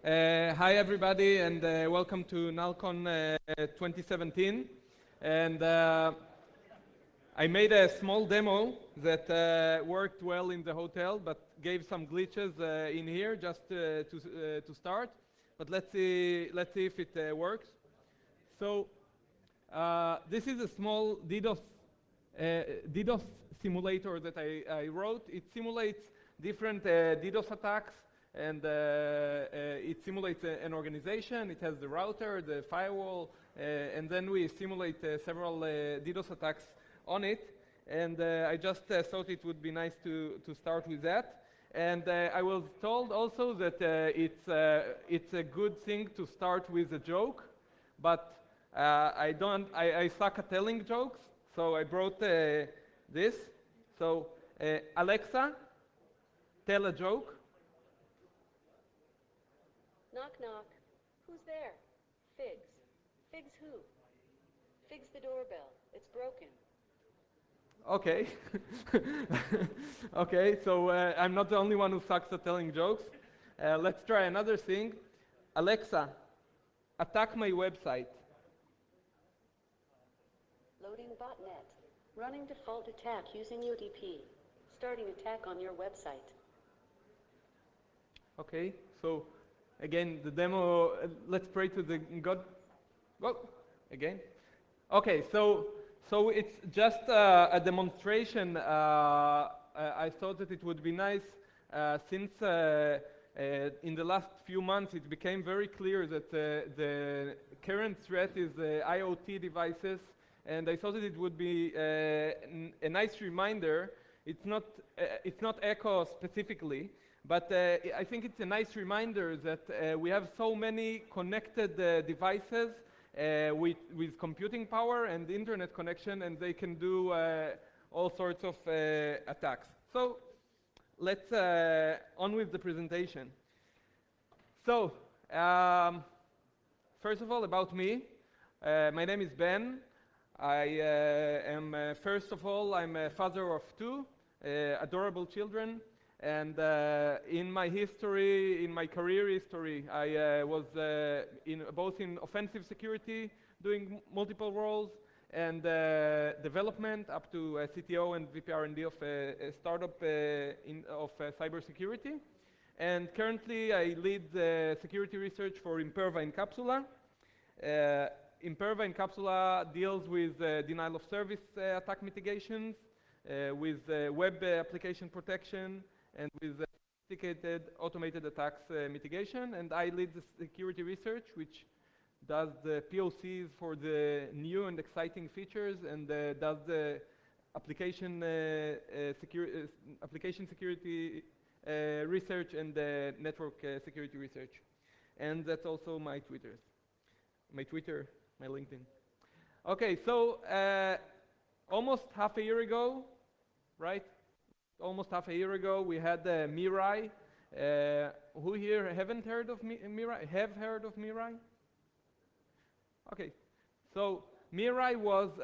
Hi everybody, and welcome to NalCon 2017. And I made a small demo that worked well in the hotel, but gave some glitches in here just to start. But let's see if it works. So this is a small DDoS simulator that I wrote. It simulates different DDoS attacks, and it simulates an organization. It has the router, the firewall, and then we simulate several DDoS attacks on it. And I just thought it would be nice to start with that. And I was told also that it's a good thing to start with a joke, but I suck at telling jokes, so I brought this. So Alexa, tell a joke. Knock, knock. Who's there? Figs. Figs who? Figs the doorbell. It's broken. Okay. Okay, so I'm not the only one who sucks at telling jokes. Let's try another thing. Alexa, attack my website. Loading botnet. Running default attack using UDP. Starting attack on your website. Okay, so again, the demo, let's pray to the God. Go, again. Okay, so it's just a demonstration. I thought that it would be nice since in the last few months it became very clear that the current threat is IoT devices, and I thought that it would be a nice reminder. It's not Echo specifically, but I think it's a nice reminder that we have so many connected devices with computing power and internet connection, and they can do all sorts of attacks. So let's on with the presentation. So first of all, about me. My name is Ben. I am, first of all, I'm a father of two adorable children. And in my history, in my career history, I was both in offensive security, doing multiple roles, and development up to CTO and VP R&D of a startup of cybersecurity. And currently, I lead security research for Imperva in Capsula. Imperva in Capsula deals with denial of service attack mitigations, with web application protection, and with sophisticated automated attacks mitigation. And I lead the security research, which does the POCs for the new and exciting features, and does the application security research and network security research. And that's also my Twitter, my LinkedIn. Okay, so almost half a year ago, right? Almost half a year ago, we had Mirai. Who here haven't heard of Mirai? Have heard of Mirai? Okay, so Mirai was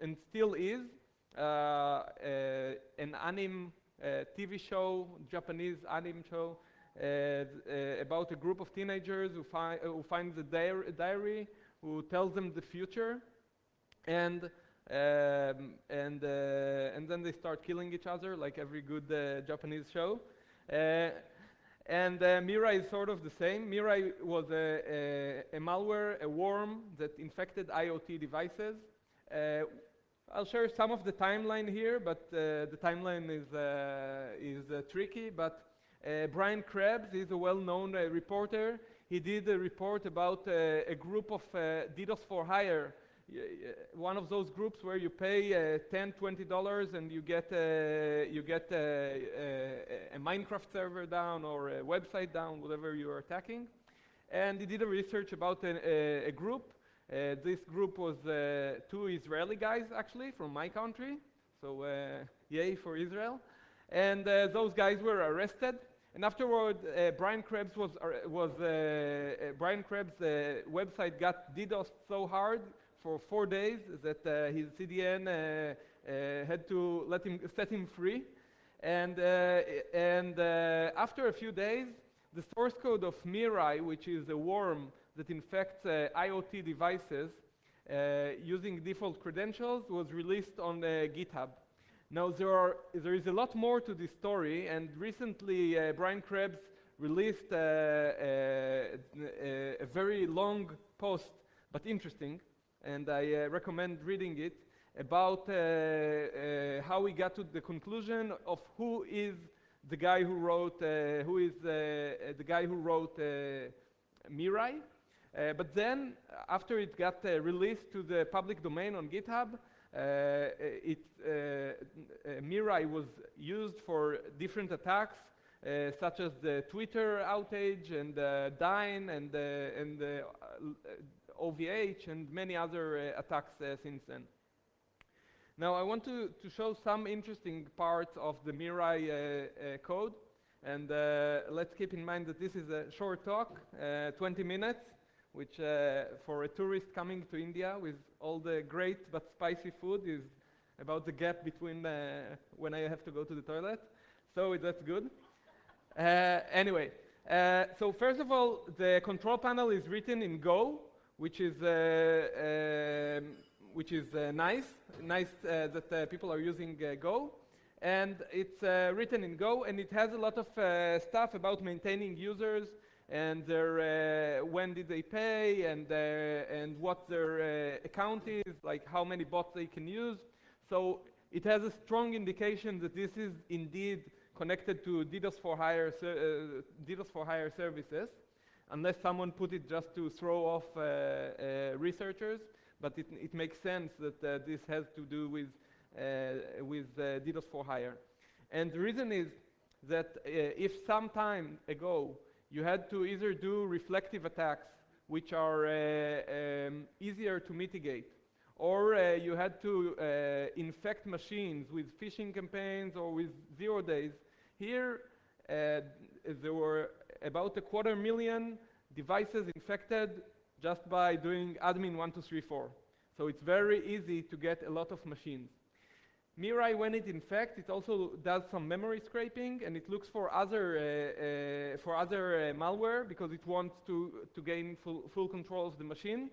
and still is an anime TV show, Japanese anime show about a group of teenagers who find the diary, who tells them the future, and then they start killing each other like every good Japanese show. And Mirai is sort of the same. Mirai was a malware, a worm that infected IoT devices. I'll share some of the timeline here, but the timeline is tricky. But Brian Krebs is a well-known reporter. He did a report about a group of DDoS for hire. One of those groups where you pay $10, $20 and you get a Minecraft server down or a website down, whatever you are attacking. And he did a research about a group. This group was two Israeli guys, actually, from my country. So yay for Israel. And those guys were arrested. And afterward, Brian Krebs' website got DDoSed so hard for 4 days that his CDN had to set him free. And after a few days, The source code of Mirai, which is a worm that infects IoT devices using default credentials, was released on GitHub. Now there is a lot more to this story, and recently Brian Krebs released a very long post, but interesting, and I recommend reading it, about how we got to the conclusion of who is the guy who wrote Mirai. But then, after it got released to the public domain on GitHub, Mirai was used for different attacks, such as the Twitter outage and Dyn and OVH and many other attacks since then. Now I want to show some interesting parts of the Mirai code, and let's keep in mind that this is a short talk, 20 minutes, which for a tourist coming to India with all the great but spicy food is about the gap between when I have to go to the toilet, so that's good. Anyway, so first of all, the control panel is written in Go, which is nice that people are using Go, and it's written in Go, and it has a lot of stuff about maintaining users and their when did they pay and what their account is, like how many bots they can use. So it has a strong indication that this is indeed connected to DDoS for hire services, unless someone put it just to throw off researchers. But it makes sense that this has to do with DDoS for hire. And the reason is that if some time ago you had to either do reflective attacks, which are easier to mitigate, or you had to infect machines with phishing campaigns or with 0 days, here there were about 250,000 devices infected just by doing admin 1234. So it's very easy to get a lot of machines. Mirai, when it infects, it also does some memory scraping, and it looks for other malware, because it wants to gain full control of the machine.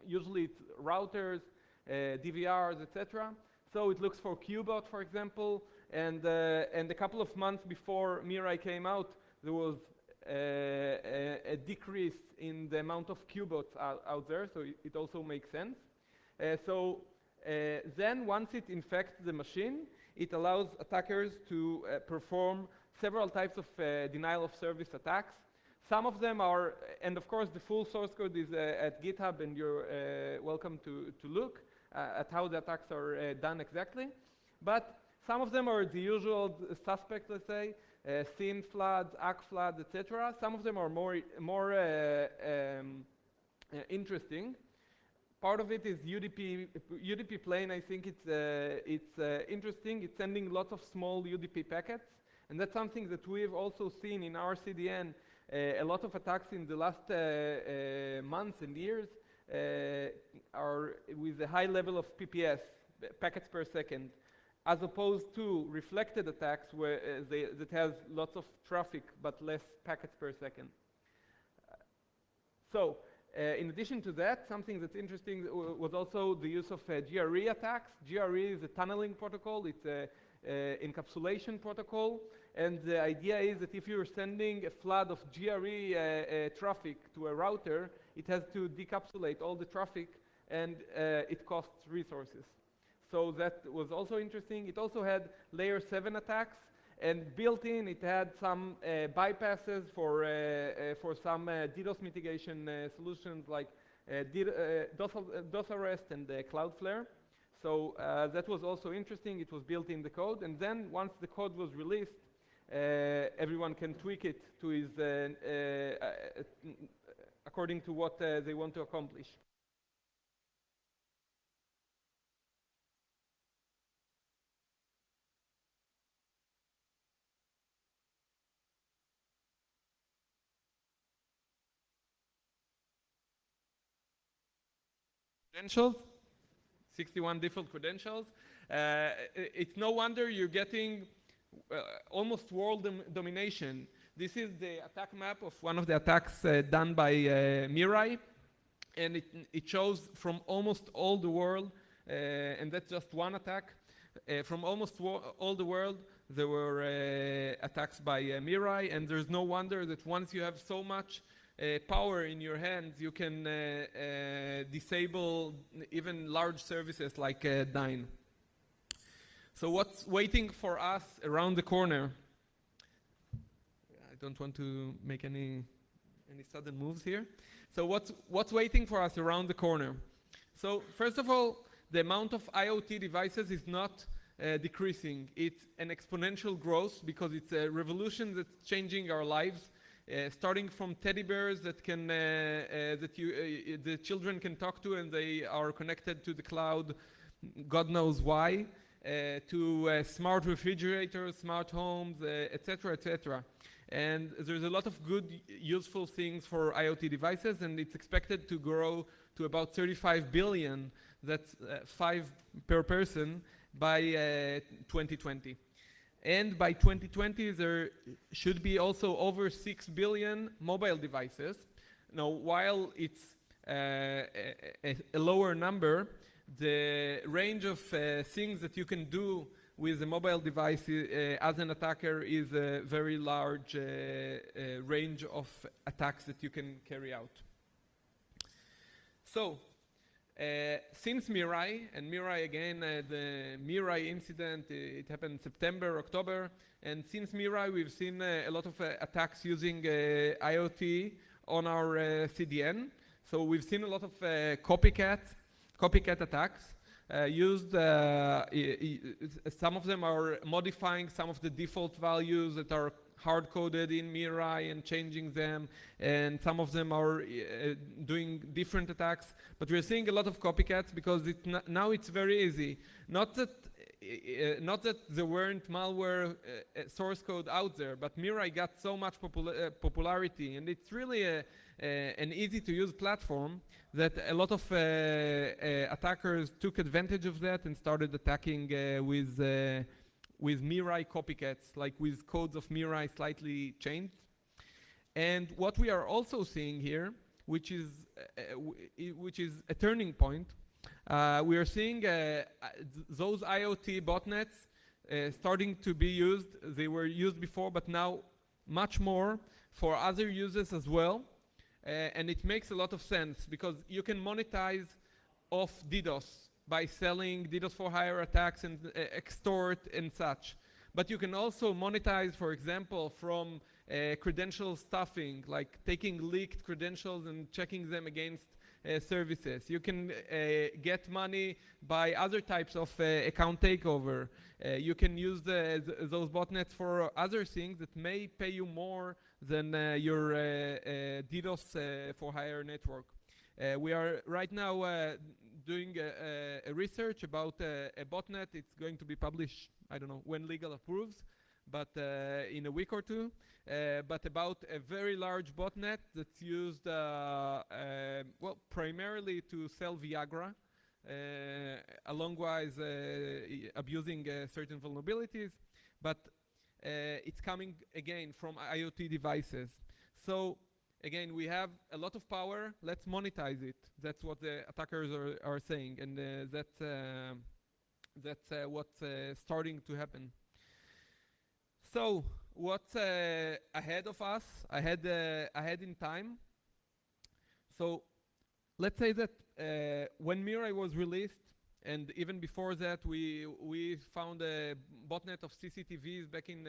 Usually it's routers, DVRs, etc. So it looks for QBot, for example, and a couple of months before Mirai came out, there was a decrease in the amount of QBots out there, so it also makes sense. Then once it infects the machine, it allows attackers to perform several types of denial of service attacks. Some of them are, and of course the full source code is at GitHub, and you're welcome to look at how the attacks are done exactly. But some of them are the usual suspects, let's say, SYN floods, ACK floods, etc. Some of them are more interesting. Part of it is UDP plain. I think it's interesting. It's sending lots of small UDP packets, and that's something that we've also seen in our CDN. A lot of attacks in the last months and years are with a high level of PPS, packets per second, as opposed to reflected attacks where that has lots of traffic but less packets per second. In addition to that, something that's interesting was also the use of GRE attacks. GRE is a tunneling protocol. It's an encapsulation protocol. And the idea is that if you're sending a flood of GRE traffic to a router, it has to decapsulate all the traffic, and it costs resources. So that was also interesting. It also had layer 7 attacks, and built in it had some bypasses for some DDoS mitigation solutions like DOS arrest and Cloudflare. So that was also interesting. It was built in the code, and then once the code was released, everyone can tweak it to his according to what they want to accomplish. Credentials, 61 default credentials. It's no wonder you're getting almost world domination. This is the attack map of one of the attacks done by Mirai, and it shows from almost all the world, and that's just one attack. From almost all the world, there were attacks by Mirai, and there's no wonder that once you have so much power in your hands, you can disable even large services like Dyn. So what's waiting for us around the corner? I don't want to make any sudden moves here. So what's waiting for us around the corner? So first of all, the amount of IoT devices is not decreasing. It's an exponential growth because it's a revolution that's changing our lives. Starting from teddy bears that can the children can talk to and they are connected to the cloud, God knows why, to smart refrigerators, smart homes, etc., etc. And there's a lot of good, useful things for IoT devices, and it's expected to grow to about 35 billion. That's 5 per person by 2020. And by 2020, there should be also over 6 billion mobile devices. Now, while it's a lower number, the range of things that you can do with a mobile device as an attacker is a very large range of attacks that you can carry out. So, since Mirai, and Mirai again, the Mirai incident, it happened September, October, and since Mirai we've seen a lot of attacks using IoT on our CDN. So we've seen a lot of copycat attacks used. Some of them are modifying some of the default values that are hard-coded in Mirai and changing them, and some of them are doing different attacks. But we're seeing a lot of copycats because now it's very easy. Not that there weren't malware source code out there, but Mirai got so much popularity, and it's really an easy-to-use platform that a lot of attackers took advantage of that and started attacking with Mirai copycats, like with codes of Mirai slightly changed. And what we are also seeing here, which is a turning point, we are seeing those IoT botnets starting to be used. They were used before, but now much more for other users as well. And it makes a lot of sense because you can monetize off DDoS by selling DDoS for hire attacks and extort and such. But you can also monetize, for example, from credential stuffing, like taking leaked credentials and checking them against services. You can get money by other types of account takeover. You can use those botnets for other things that may pay you more than your DDoS for hire network. We are right now doing a research about a botnet. It's going to be published, I don't know when legal approves, but in a week or two. But about a very large botnet that's used, well, primarily to sell Viagra, alongwise abusing certain vulnerabilities, but it's coming again from IoT devices. So again, we have a lot of power, let's monetize it. That's what the attackers are saying, and that's what's starting to happen. So what's ahead of us, ahead in time? So let's say that when Mirai was released, and even before that, we found a botnet of CCTVs back in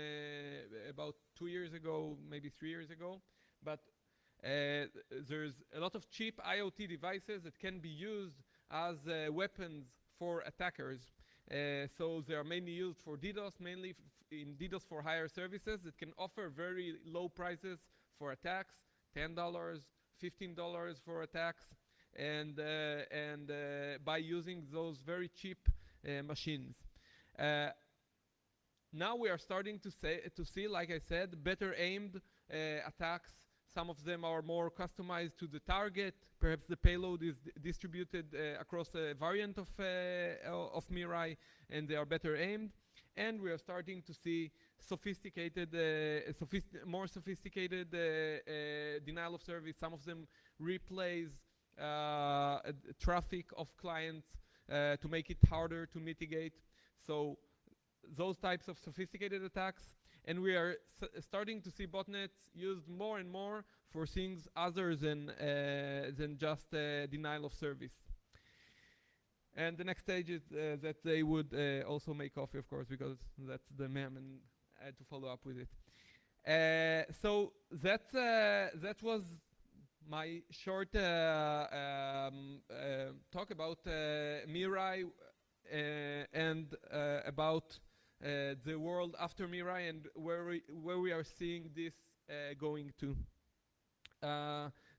about 2 years ago, maybe 3 years ago. But there's a lot of cheap IoT devices that can be used as weapons for attackers. So they are mainly used for DDoS, mainly in DDoS for hire services that can offer very low prices for attacks, $10, $15 for attacks, and by using those very cheap machines. Now we are starting to see, like I said, better aimed attacks. Some of them are more customized to the target. Perhaps the payload is distributed across a variant of Mirai, and they are better aimed. And we are starting to see sophisticated, more sophisticated denial of service. Some of them replays traffic of clients to make it harder to mitigate. So those types of sophisticated attacks, and we are starting to see botnets used more and more for things other than just denial of service. And the next stage is that they would also make coffee, of course, because that's the meme, and I had to follow up with it. So that was my short talk about Mirai and about the world after Mirai and where we are seeing this going to.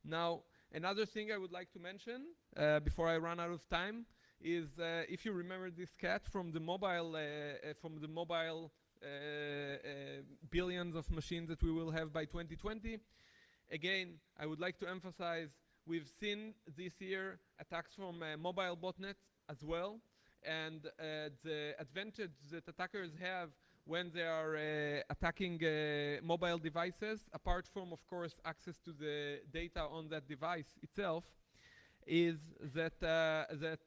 Now, another thing I would like to mention before I run out of time is if you remember this cat from the mobile billions of machines that we will have by 2020. Again, I would like to emphasize we've seen this year attacks from mobile botnets as well, and the advantage that attackers have when they are attacking mobile devices, apart from, of course, access to the data on that device itself, is that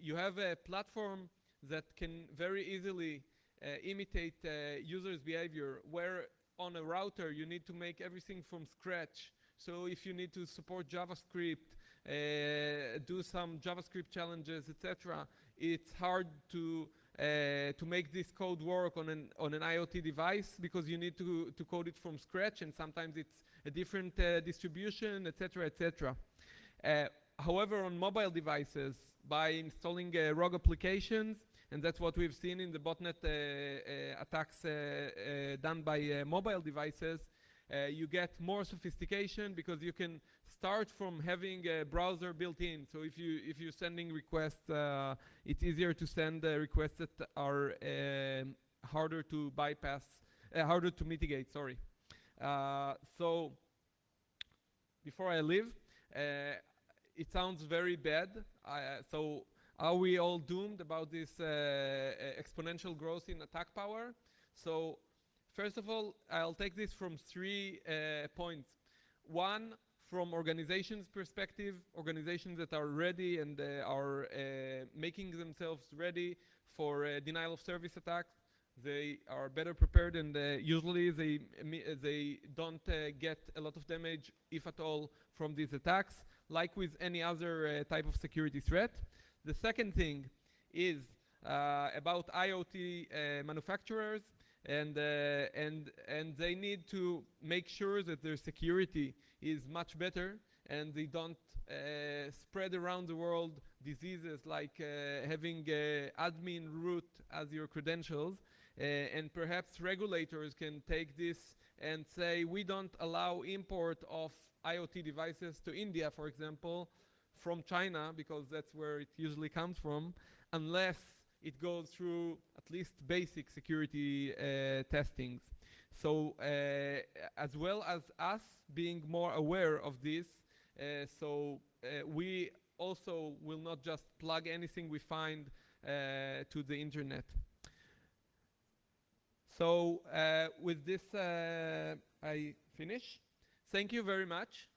you have a platform that can very easily imitate users' behavior, where on a router you need to make everything from scratch. So if you need to support JavaScript, do some JavaScript challenges, etc., it's hard to make this code work on an IoT device because you need to code it from scratch, and sometimes it's a different distribution, etc., etc. However, on mobile devices, by installing rogue applications, and that's what we've seen in the botnet attacks done by mobile devices, you get more sophistication because you can start from having a browser built in. So if you're sending requests, it's easier to send requests that are harder to bypass, harder to mitigate. Sorry. So before I leave, it sounds very bad. So are we all doomed about this exponential growth in attack power? So first of all, I'll take this from 3 points. One, from organizations' perspective, organizations that are ready and are making themselves ready for denial of service attacks. They are better prepared, and usually they don't get a lot of damage, if at all, from these attacks, like with any other type of security threat. The second thing is about IoT manufacturers, and they need to make sure that their security is much better and they don't spread around the world diseases like having admin root as your credentials. And perhaps regulators can take this and say, we don't allow import of IoT devices to India, for example, from China, because that's where it usually comes from, unless it goes through at least basic security testings. So as well as us being more aware of this, we also will not just plug anything we find to the internet. So with this, I finish. Thank you very much.